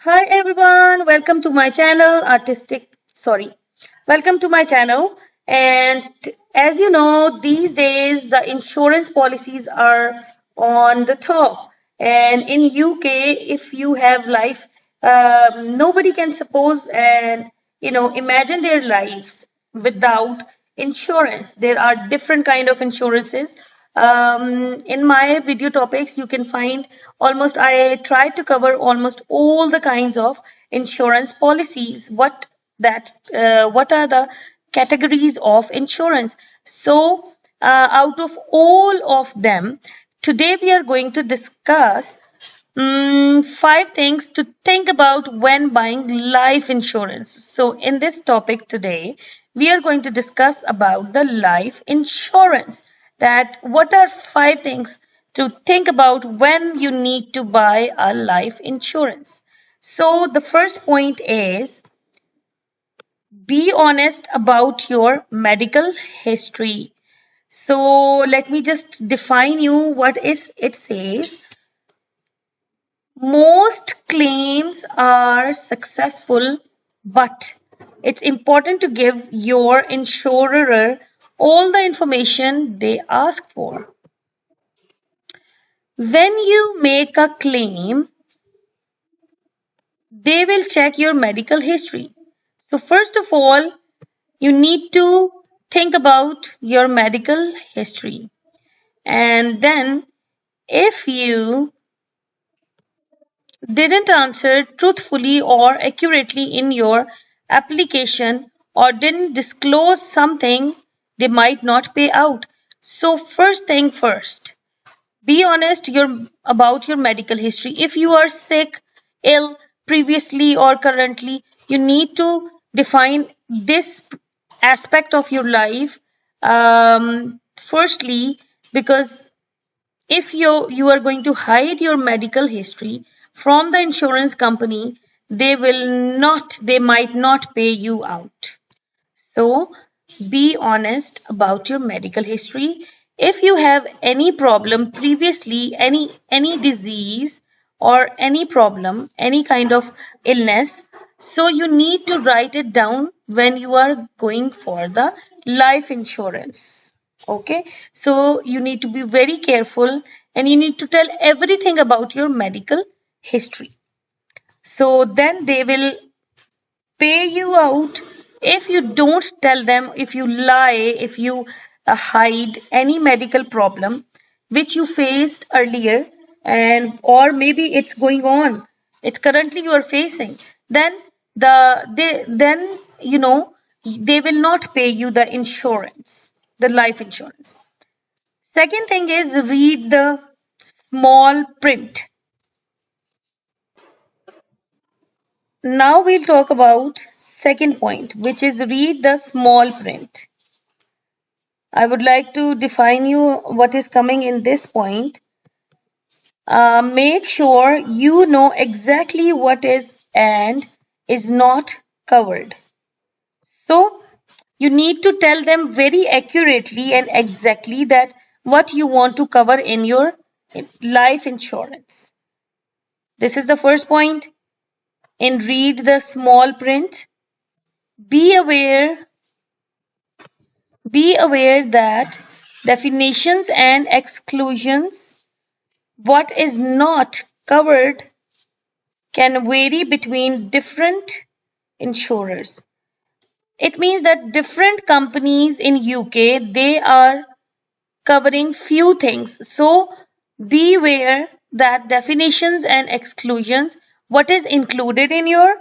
Hi everyone, welcome to my channel, welcome to my channel. And as you know, these days the insurance policies are on the top. And in UK, if you have life, nobody can suppose and imagine their lives without insurance. There are different kind of insurances. In my video topics, you can find I try to cover almost all the kinds of insurance policies. What are the categories of insurance? So, out of all of them, today we are going to discuss five things to think about when buying life insurance. So, in this topic today, we are going to discuss about the life insurance. That what are five things to think about when you need to buy a life insurance. So, the first point is be honest about your medical history. So, let me just define you what is it says. Most claims are successful, but it's important to give your insurer all the information they ask for. When you make a claim, they will check your medical history. So, first of all, you need to think about your medical history. And then, if you didn't answer truthfully or accurately in your application or didn't disclose something, they might not pay out. So, first thing first, be honest about your medical history. If you are sick, ill previously or currently, you need to define this aspect of your life. Firstly, because if you are going to hide your medical history from the insurance company, they might not pay you out. So be honest about your medical history. If you have any problem previously, any disease or any problem, any kind of illness, so you need to write it down when you are going for the life insurance. Okay, so you need to be very careful and you need to tell everything about your medical history. So then they will pay you out. If you don't tell them, if you lie, if you hide any medical problem which you faced earlier, and or maybe it's going on, it's currently you are facing, then they will not pay you the insurance, the life insurance. Second thing is read the small print. Now we'll talk about second point, which is read the small print. I would like to define you what is coming in this point. Make sure you know exactly what is and is not covered. So you need to tell them very accurately and exactly that what you want to cover in your life insurance. This is the first point. And read the small print. Be aware Be aware that definitions and exclusions, what is not covered, can vary between different insurers. It means that different companies in UK, they are covering few things. So beware that definitions and exclusions, what is included in your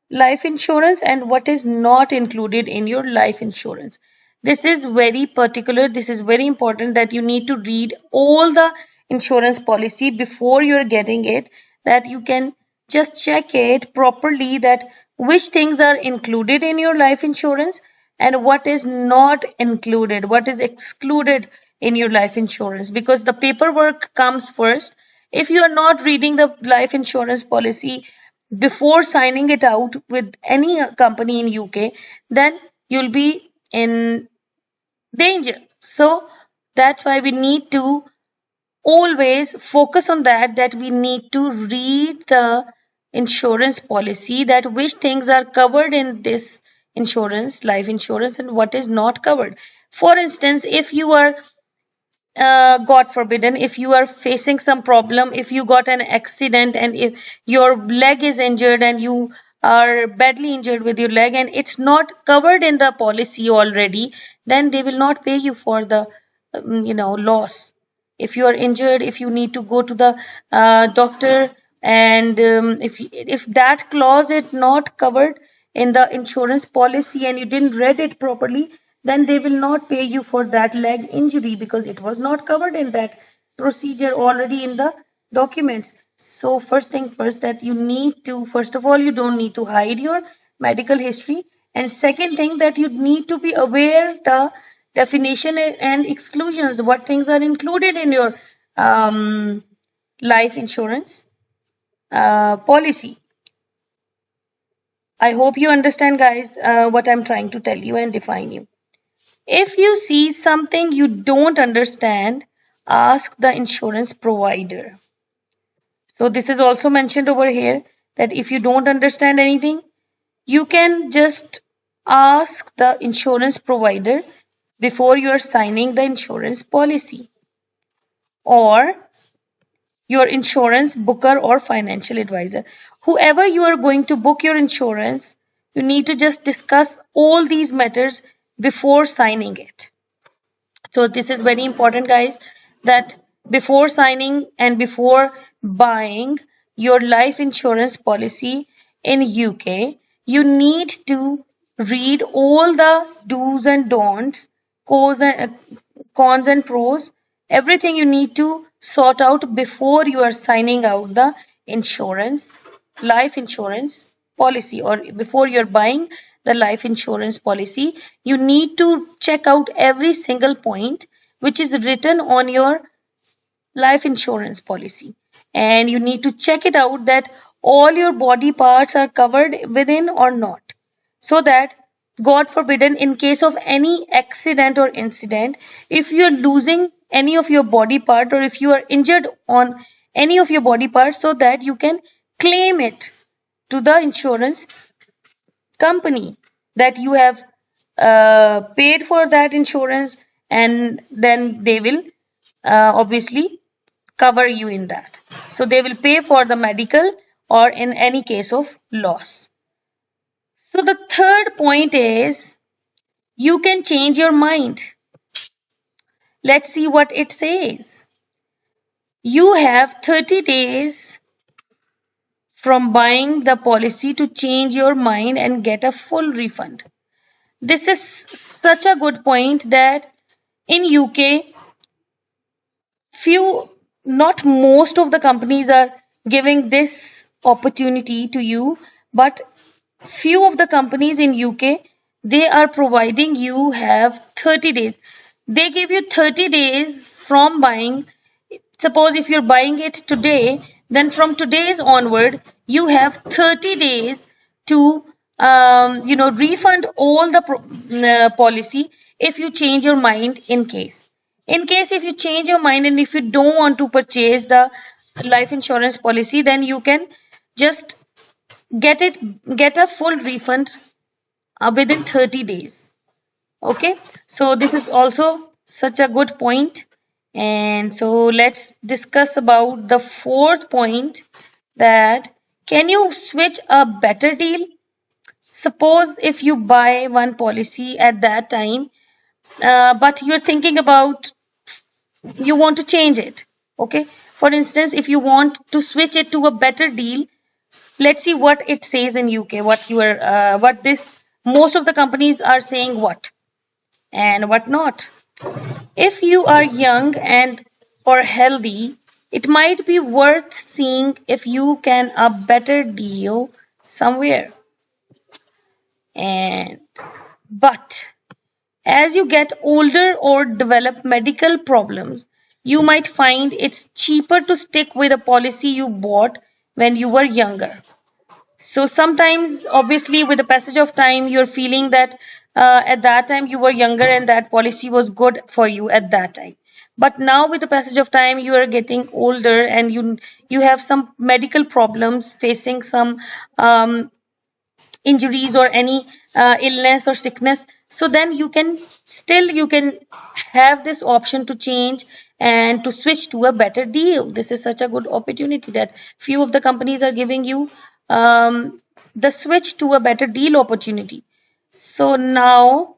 life insurance and what is not included in your life insurance. This is very particular. This is very important that you need to read all the insurance policy before you're getting it, that you can just check it properly that which things are included in your life insurance and what is not included, what is excluded in your life insurance, because the paperwork comes first. If you are not reading the life insurance policy before signing it out with any company in UK, then you'll be in danger. So that's why we need to always focus on that we need to read the insurance policy, that which things are covered in this insurance, life insurance, and what is not covered. For instance, if you are God forbidden, if you are facing some problem, if you got an accident and if your leg is injured and you are badly injured with your leg and it's not covered in the policy already, then they will not pay you for the loss. If you are injured, if you need to go to the doctor, and if that clause is not covered in the insurance policy and you didn't read it properly, then they will not pay you for that leg injury because it was not covered in that procedure already in the documents. So first thing first, that you need to, first of all, you don't need to hide your medical history, and second thing, that you need to be aware the definition and exclusions, what things are included in your life insurance policy. I hope you understand, guys, what I'm trying to tell you and define you. If you see something you don't understand, ask the insurance provider. So this is also mentioned over here, that if you don't understand anything, you can just ask the insurance provider before you are signing the insurance policy, or your insurance booker or financial advisor. Whoever you are going to book your insurance, you need to just discuss all these matters before signing it. So this is very important, guys, that before signing and before buying your life insurance policy in UK, you need to read all the do's and don'ts, cons and pros, everything you need to sort out before you are signing out the insurance, life insurance policy, or before you're buying the life insurance policy. You need to check out every single point which is written on your life insurance policy, and you need to check it out that all your body parts are covered within or not, so that God forbidden, in case of any accident or incident, if you're losing any of your body part or if you are injured on any of your body parts, so that you can claim it to the insurance company, that you have paid for that insurance, and then they will obviously cover you in that. So they will pay for the medical or in any case of loss. So the third point is, you can change your mind. Let's see what it says. You have 30 days from buying the policy to change your mind and get a full refund. This is such a good point that in UK, few, not most of the companies are giving this opportunity to you, but few of the companies in UK, they are providing you have 30 days. They give you 30 days from buying. Suppose if you're buying it today, then from today's onward, you have 30 days to refund all the policy if you change your mind in case. In case if you change your mind and if you don't want to purchase the life insurance policy, then you can just get a full refund within 30 days. Okay, so this is also such a good point. And so let's discuss about the fourth point, that can you switch a better deal? Suppose if you buy one policy at that time, but you're thinking about, you want to change it. Okay, for instance, if you want to switch it to a better deal, let's see what it says in UK, what this, most of the companies are saying what and what not. If you are young and or healthy, it might be worth seeing if you can a better deal somewhere. And but as you get older or develop medical problems, you might find it's cheaper to stick with a policy you bought when you were younger. So sometimes, obviously, with the passage of time, you're feeling that at that time you were younger and that policy was good for you at that time. But now with the passage of time, you are getting older and you have some medical problems, facing some injuries or any illness or sickness, so then you can have this option to change and to switch to a better deal. This is such a good opportunity that few of the companies are giving you the switch to a better deal opportunity. So now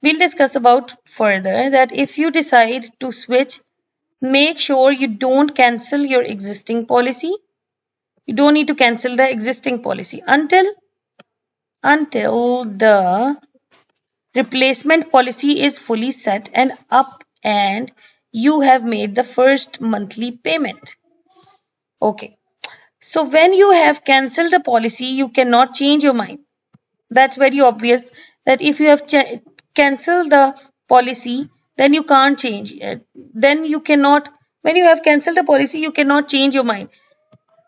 we'll discuss about further that if you decide to switch, make sure you don't cancel your existing policy. You don't need to cancel the existing policy until the replacement policy is fully set and up and you have made the first monthly payment. Okay. So when you have cancelled the policy, you cannot change your mind. That's very obvious that if you have cancelled the policy, then you can't change it. Then you cannot, when you have cancelled the policy, you cannot change your mind.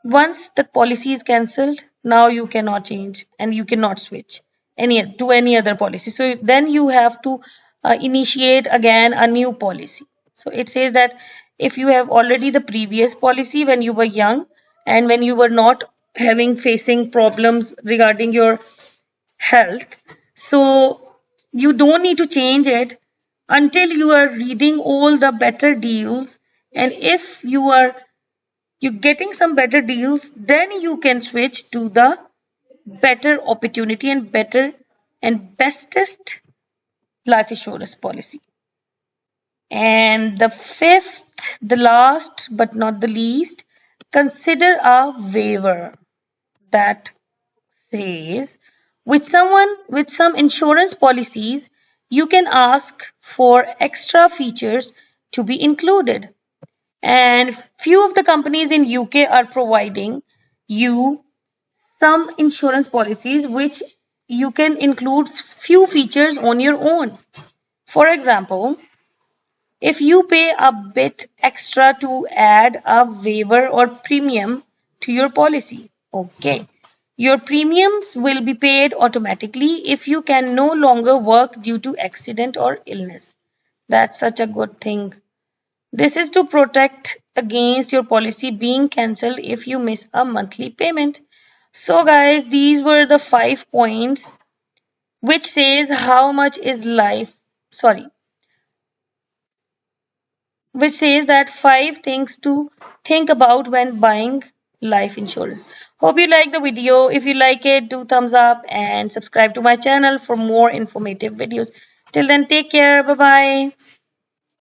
Once the policy is cancelled, now you cannot change and you cannot switch any other policy. So then you have to initiate again a new policy. So it says that if you have already the previous policy when you were young and when you were not having facing problems regarding your health, so you don't need to change it until you are reading all the better deals. And if you're getting some better deals, then you can switch to the better opportunity and better and bestest life insurance policy. And the fifth, the last but not the least, consider a waiver that says with some insurance policies, you can ask for extra features to be included. And few of the companies in UK are providing you some insurance policies which you can include few features on your own. For example, if you pay a bit extra to add a waiver or premium to your policy, okay, your premiums will be paid automatically if you can no longer work due to accident or illness. That's such a good thing. This is to protect against your policy being cancelled if you miss a monthly payment. So guys, these were the 5 points which says how much is life, sorry, which says that 5 things to think about when buying life insurance. Hope you like the video. If you like it, do thumbs up and subscribe to my channel for more informative videos. Till then, take care. Bye bye.